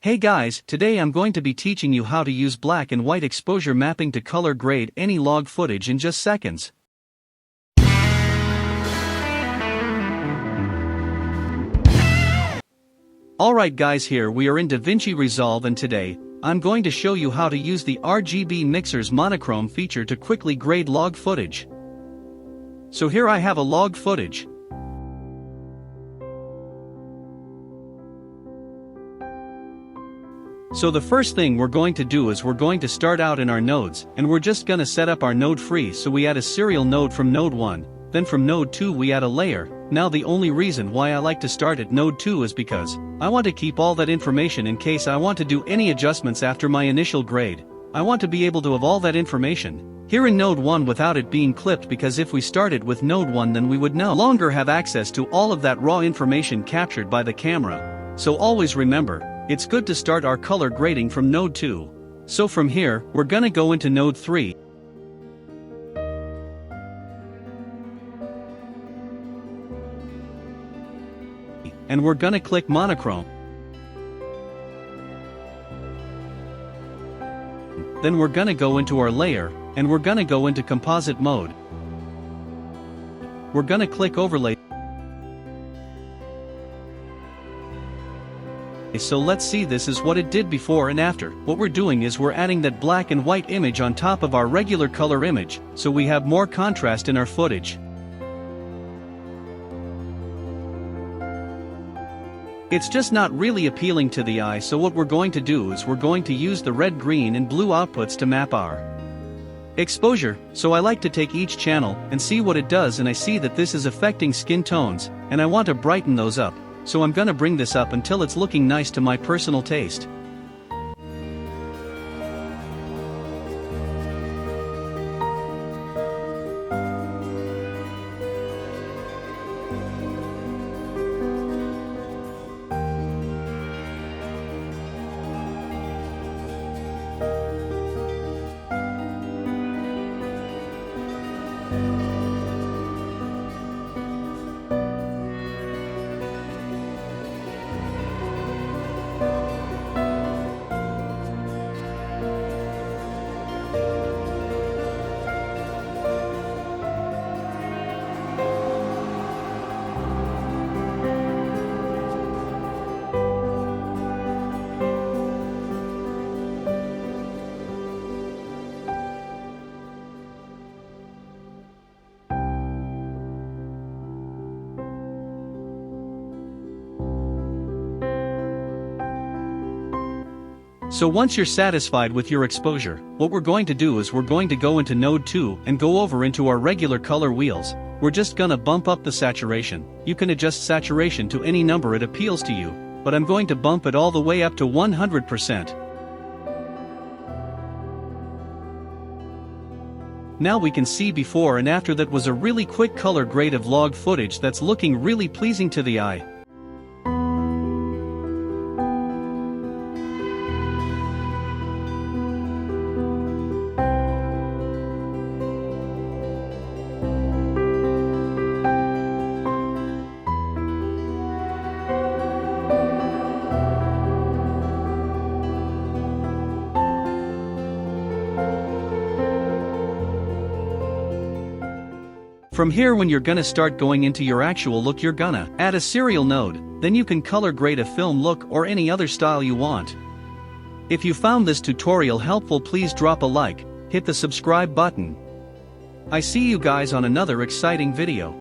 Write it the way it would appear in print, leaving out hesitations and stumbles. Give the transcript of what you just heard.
Hey guys, today I'm going to be teaching you how to use black and white exposure mapping to color grade any log footage in just seconds. Alright guys, here we are in Davinci Resolve, and today, I'm going to show you how to use the RGB Mixer's monochrome feature to quickly grade log footage. So here I have a log footage. So the first thing we're going to do is we're going to start out in our nodes, and we're just gonna set up our node free, so we add a serial node from node 1, then from node 2 we add a layer. Now the only reason why I like to start at node 2 is because I want to keep all that information in case I want to do any adjustments after my initial grade. I want to be able to have all that information here in node 1 without it being clipped, because if we started with node 1 then we would no longer have access to all of that raw information captured by the camera. So always remember, it's good to start our color grading from node 2. So from here, we're gonna go into node 3. And we're gonna click monochrome. Then we're gonna go into our layer, and we're gonna go into composite mode. We're gonna click overlay. So let's see, this is what it did before and after. What we're doing is we're adding that black and white image on top of our regular color image, so we have more contrast in our footage. It's just not really appealing to the eye, so what we're going to do is we're going to use the red, green and blue outputs to map our exposure. So I like to take each channel and see what it does, and I see that this is affecting skin tones, and I want to brighten those up. So I'm gonna bring this up until it's looking nice to my personal taste. So once you're satisfied with your exposure, what we're going to do is we're going to go into node 2 and go over into our regular color wheels. We're just gonna bump up the saturation. You can adjust saturation to any number it appeals to you, but I'm going to bump it all the way up to 100%. Now we can see before and after. That was a really quick color grade of log footage that's looking really pleasing to the eye. From here, when you're gonna start going into your actual look, you're gonna add a serial node, then you can color grade a film look or any other style you want. If you found this tutorial helpful, please drop a like, hit the subscribe button. I see you guys on another exciting video.